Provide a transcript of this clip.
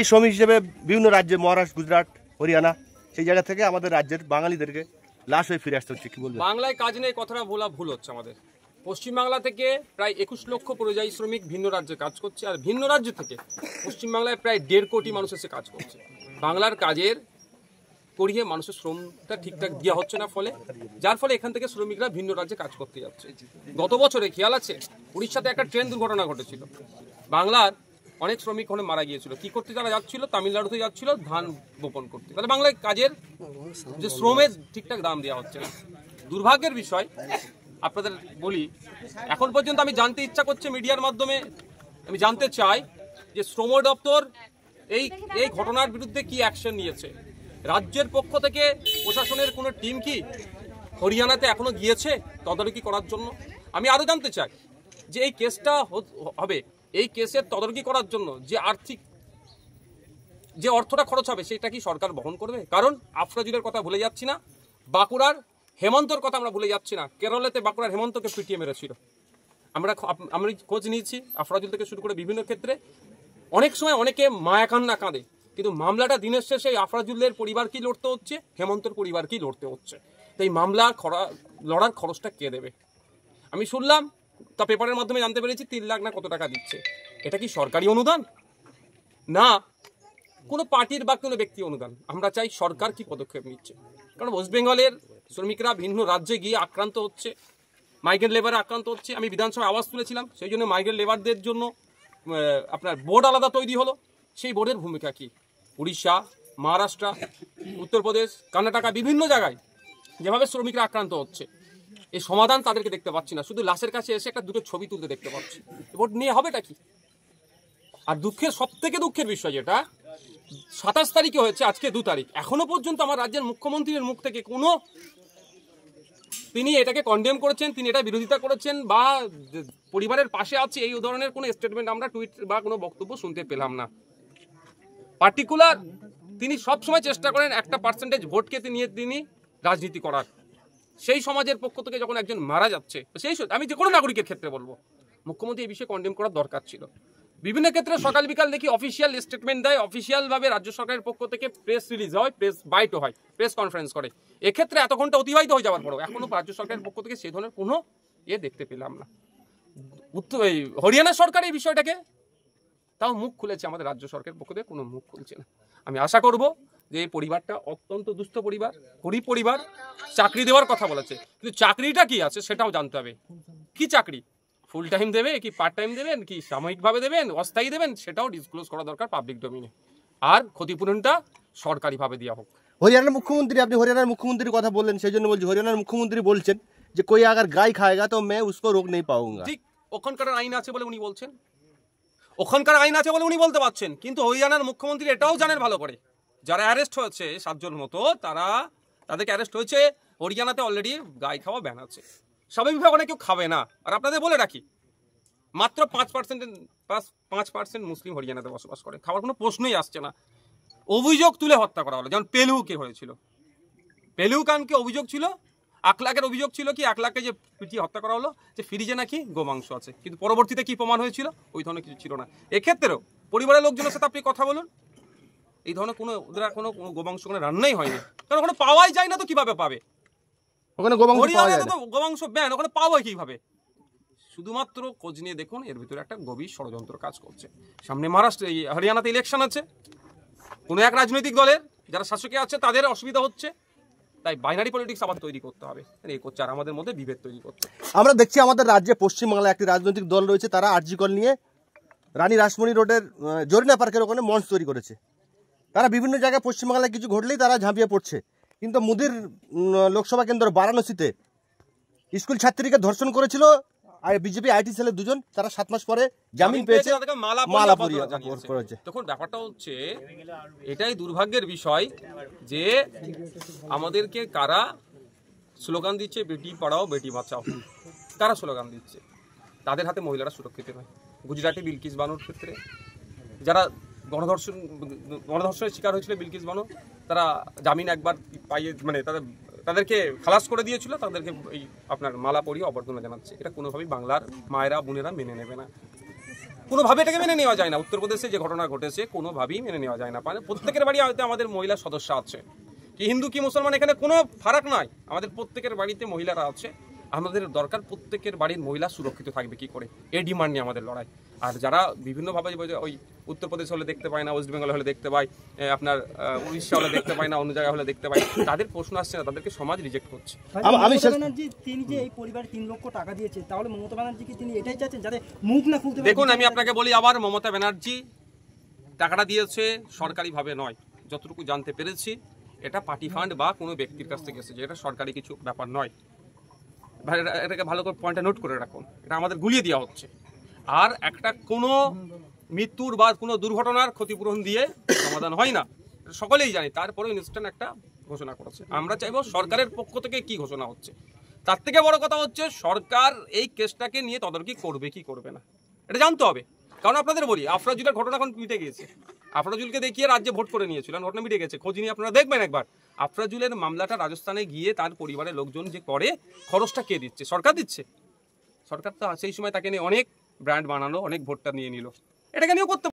এই শ্রমিক হিসেবে বিভিন্ন রাজ্যে মহারাষ্ট্র, গুজরাট, হরিয়ানা সেই জায়গা থেকে আমাদের রাজ্যের বাঙালিদেরকে লাশ হয়ে ফিরে আসতে হচ্ছে। কি বলবেন? বাংলায় কাজ নেই কথাটা বলা ভুল হচ্ছে। আমাদের পশ্চিমবাংলা থেকে প্রায় 21 লক্ষ পরিযায়ী শ্রমিক ভিন্ন রাজ্যে কাজ করছে, আর ভিন্ন রাজ্য থেকে পশ্চিমবাংলায় প্রায় 1.5 কোটি মানুষ এসে কাজ করছে। বাংলার কাজের করিয়ে মানুষের শ্রমটা ঠিকঠাক দেওয়া হচ্ছে না, ফলে যার ফলে এখান থেকে শ্রমিকরা ভিন্ন রাজ্যে কাজ করতে যাচ্ছে। গত বছরে খেয়াল আছে উড়িষ্যাতে একটা ট্রেন দুর্ঘটনা ঘটেছিল, বাংলার অনেক শ্রমিক ওখানে মারা গিয়েছিল। কি করতে তারা যাচ্ছিল? তামিলনাড়ুতে যাচ্ছিল ধান বপন করতে। তাহলে বাংলায় কাজের যে শ্রমের ঠিকঠাক দাম দেওয়া হচ্ছে না। দুর্ভাগ্যের বিষয় আপনাদের বলি, এখন পর্যন্ত আমি জানতে ইচ্ছা করছে মিডিয়ার মাধ্যমে, আমি জানতে চাই যে শ্রম দপ্তর এই ঘটনার বিরুদ্ধে কি অ্যাকশন নিয়েছে। রাজ্যের পক্ষ থেকে প্রশাসনের কোনো টিম কি হরিয়ানাতে এখনো গিয়েছে তদারকি করার জন্য? আমি আরও জানতে চাই যে এই কেসটা হবে, এই কেসের তদারকি করার জন্য যে অর্থটা খরচ হবে সেটা কি সরকার বহন করবে? কারণ আফরাজুলের কথা ভুলে যাচ্ছি না, বাঁকুড়ার হেমন্তর কথা আমরা ভুলে যাচ্ছি না। কেরলেতে বাঁকুড়ার হেমন্তকে পিটিয়ে মেরেছিল। আমরা খোঁজ নিয়েছি আফরাজুল থেকে শুরু করে বিভিন্ন ক্ষেত্রে। অনেক সময় অনেকে মায়া কান্না কাঁদে, কিন্তু মামলাটা দিনের শেষে আফরাজুলের পরিবারকেই লড়তে হচ্ছে, হেমন্তর পরিবারকেই লড়তে হচ্ছে। তো এই মামলা লড়ার খরচটা কে দেবে? আমি শুনলাম, তা পেপারের মাধ্যমে জানতে পেরেছি 3 লাখ না কত টাকা দিচ্ছে। এটা কি সরকারি অনুদান না কোনো পার্টির বা কোনো ব্যক্তি অনুদান? আমরা চাই সরকার কি পদক্ষেপ নিচ্ছে। কারণ ওয়েস্ট বেঙ্গলের শ্রমিকরা ভিন্ন রাজ্যে গিয়ে আক্রান্ত হচ্ছে, মাইগ্রেন্ট লেবারে আক্রান্ত হচ্ছে। আমি বিধানসভায় আওয়াজ তুলেছিলাম, সেই জন্য মাইগ্রেন্ট লেবারদের জন্য আপনার বোর্ড আলাদা তৈরি হলো। সেই বোর্ডের ভূমিকা কি? উড়িষ্যা, মহারাষ্ট্র, উত্তরপ্রদেশ, কর্ণাটকা বিভিন্ন জায়গায় যেভাবে শ্রমিকরা আক্রান্ত হচ্ছে, এই সমাধান তাদেরকে দেখতে পাচ্ছি না। শুধু লাশের কাছে এসে দুটো ছবি তুলতে দেখতে পাচ্ছি। বোর্ড নিয়ে হবেটা কি? আর সবথেকে দুঃখের বিষয় যেটা 27 তারিখে হয়েছে, আজকে 2 তারিখ, এখনো পর্যন্ত আমার রাজ্যের মুখ্যমন্ত্রীর মুখ থেকে তিনি এটাকে কন্ডেম করেছেন, তিনি এটা বিরোধিতা করেছেন বা পরিবারের পাশে আছে এই ধরনের কোনো স্টেটমেন্ট আমরা টুইট বা কোনো বক্তব্য শুনতে পেলাম না। পার্টিকুলার তিনি সবসময় চেষ্টা করেন একটা পার্সেন্টেজ ভোটকে তিনি রাজনীতি করার। সেই সমাজের পক্ষ থেকে যখন একজন মারা যাচ্ছে, আমি যে কোনো নাগরিকের ক্ষেত্রে বলবো মুখ্যমন্ত্রী এই বিষয়ে কন্ডেম করার দরকার ছিল। বিভিন্ন ক্ষেত্রে সকাল বিকাল দেখি অফিসিয়াল স্টেটমেন্ট দেয়, অফিসিয়ালভাবে রাজ্য সরকারের পক্ষ থেকে প্রেস রিলিজ হয়, প্রেস বাইটও হয়, প্রেস কনফারেন্স করে। এক্ষেত্রে এত ঘন্টা অতিবাহিত হয়ে যাওয়ার পরও এখনো রাজ্য সরকারের পক্ষ থেকে সেই ধরনের কোনো দেখতে পেলাম না। হরিয়ানা সরকার এই বিষয়টাকে তাও মুখ খুলেছে, আমাদের রাজ্য সরকারের পক্ষ থেকে কোনো মুখ খুলছে না। আমি আশা করব যে এই পরিবারটা অত্যন্ত দুস্থ পরিবার, গরিব পরিবার, চাকরি দেওয়ার কথা বলেছে, কিন্তু চাকরিটা কি আছে সেটাও জানতে হবে। কি চাকরি? ফুল টাইম দেবে কি পার্ট টাইম দেবেন কি সাময়িকভাবে দেবেন অস্থায়ী দেবেন সেটাও ডিসক্লোজ করা দরকার পাবলিক ডোমিনে। আর ক্ষতিপূরণটা সরকারিভাবে দেওয়া হোক। হরিয়ানার মুখ্যমন্ত্রী, আপনি হরিয়ানার মুখ্যমন্ত্রীর কথা বললেন, সেই জন্য বলছি হরিয়ানার মুখ্যমন্ত্রী বলছেন যে কোই আগার গাই খায়গা তো मैं उसको रोक नहीं पाऊंगा। ঠিক ওখানকার আইন আছে বলে উনি বলছেন, ওখানকার আইন আছে বলে উনি বলতে পারছেন। কিন্তু হরিয়ানার মুখ্যমন্ত্রী এটাও জানেন ভালো করে, যারা অ্যারেস্ট হয়েছে 7 জন মতো, তাদেরকে অ্যারেস্ট হয়েছে, হরিয়ানাতে অলরেডি গাই খাওয়া ব্যান আছে। স্বাভাবিকভাবে অনেক কেউ খাবে না। আর আপনাদের বলে রাখি, মাত্র 5% মুসলিম হরিয়ানাতে বসবাস করে, খাওয়ার কোনো প্রশ্নই আসছে না। অভিযোগ তুলে হত্যা করা হলো, যেমন পেলুকে হয়েছিল। পেলু খানকে অভিযোগ ছিল, আকলাকের অভিযোগ ছিল কি আকলাককে যে পিটিয়ে হত্যা করা হলো যে ফ্রিজে নাকি গোমাংস আছে, কিন্তু পরবর্তীতে কি প্রমাণ হয়েছিল? ওই ধরনের কিছু ছিল না। এক্ষেত্রেও পরিবারের লোকজনের সাথে আপনি কথা বলুন, এই ধরনের কোনো ওদের কোনো গোমাংস ওখানে রান্নাই হয়নি, কারণ ওখানে পাওয়াই যায় না। তো কিভাবে পাবে? ওখানে গোমাংস ব্যান, ওখানে পাওয়া কিভাবে? শুধুমাত্র খোঁজ নিয়ে দেখুন, এর ভিতরে একটা গভীর ষড়যন্ত্র কাজ করছে। সামনে হরিয়ানাতে ইলেকশন আছে, কোনো এক রাজনৈতিক দলের যারা শাসকে আছে তাদের অসুবিধা হচ্ছে, তাই বাইনারি পলিটিক্স আবার তৈরি করতে হবে, এই করছে আর আমাদের মধ্যে বিভেদ তৈরি করছে। আমরা দেখছি আমাদের রাজ্যে পশ্চিমবাংলায় একটি রাজনৈতিক দল রয়েছে, তারা আরজিকর নিয়ে রানী রাসমণি রোডের জরিনা পার্কের ওখানে মঞ্চ তৈরি করেছে। তারা বিভিন্ন জায়গায় পশ্চিমবাংলায় কিছু ঘটলেই তারা ঝাঁপিয়ে পড়ছে। কিন্তু মুদির লোকসভা কেন্দ্র বারাণসীতে স্কুল ছাত্রীকে ধর্ষণ করেছিল আর বিজেপি আইটি সেলের 2 জন, তারা 7 মাস পরে জামিন পেয়েছে, মালা পরিয়েছে। তখন ব্যাপারটা হচ্ছে এটাই দুর্ভাগ্যের বিষয় যে আমাদেরকে কারা স্লোগান দিচ্ছে বেটি পড়াও বেটি বাঁচাও, কারা স্লোগান দিচ্ছে, তাদের হাতে মহিলারা সুরক্ষিত নয়। গুজরাটে বিলকিস বানুর ক্ষেত্রে যারা গণধর্ষণের শিকার হয়েছিল বিলকিস বানু, তারা জামিন একবার পাইয়ে মানে তাদেরকে খালাস করে দিয়েছিল, তাদেরকে এই আপনার মালা পরিয়ে অভ্যর্থনা জানাচ্ছে। এটা কোনোভাবেই বাংলার মায়েরা বোনেরা মেনে নেবে না। কোনোভাবে এটাকে মেনে নেওয়া যায় না। উত্তরপ্রদেশে যে ঘটনা ঘটেছে কোনোভাবেই মেনে নেওয়া যায় না। মানে প্রত্যেকের বাড়ি হয়তো আমাদের মহিলা সদস্য আছে, কি হিন্দু কি মুসলমান এখানে কোনো ফারাক নাই, আমাদের প্রত্যেকের বাড়িতে মহিলারা আছে। আমাদের দরকার প্রত্যেকের বাড়ির মহিলা সুরক্ষিত থাকবে কি করে, এই ডিমান্ড নিয়ে আমাদের লড়াই। আর যারা বিভিন্নভাবে ওই উত্তরপ্রদেশ হলে দেখতে পায় না, ওয়েস্ট বেঙ্গল হলে দেখতে পায়, আপনার উড়িষ্যা হলে দেখতে পায় না, অন্য জায়গায় হলে দেখতে পায়, তাদের প্রশ্ন আসছে না, তাদেরকে সমাজ রিজেক্ট করছে। মমতা ব্যানার্জি তিনি যে এই পরিবারে 3 লক্ষ টাকা দিয়েছে, তাহলে মমতা ব্যানার্জি কি তিনি এটাই চাচ্ছেন যাতে মুখ না খুলতে পারে? দেখুন, আমি আপনাকে বলি আবার, মমতা ব্যানার্জি টাকাটা দিয়েছে সরকারিভাবে নয়, যতটুকু জানতে পেরেছি এটা পার্টি ফান্ড বা কোনো ব্যক্তির কাছ থেকে এসেছে, এটা সরকারি কিছু ব্যাপার নয়। এটাকে ভালো করে পয়েন্টটা নোট করে রাখুন, এটা আমাদের গুলিয়ে দেওয়া হচ্ছে। আর একটা কোনো মৃত্যুর বা কোনো দুর্ঘটনার ক্ষতিপূরণ দিয়ে সমাধান হয় না, সকলেই জানি। তারপরে ইনস্ট্যান্ট একটা ঘোষণা করেছে। আমরা চাইবো সরকারের পক্ষ থেকে কি ঘোষণা হচ্ছে, তার থেকে বড় কথা হচ্ছে সরকার এই কেসটাকে নিয়ে তদারকি করবে কি করবে না, এটা জানতে হবে। কারণ আপনাদের বলি, আফরাজুলের ঘটনা এখন মিটে গিয়েছে। আফরাজুলকে দেখিয়ে রাজ্যে ভোট করে নিয়েছিল, ঘটনা মিটে গেছে। খোঁজ নিয়ে আপনারা দেখবেন একবার, আফরাজুলের মামলাটা রাজস্থানে গিয়ে তার পরিবারের লোকজন যে করে, খরচটা কে দিচ্ছে? সরকার দিচ্ছে। সরকার তো সেই সময় তাকে নিয়ে অনেক ব্র্যান্ড বানালো, অনেক ভোটটা নিয়ে নিল, এটাকে নিয়েও করতে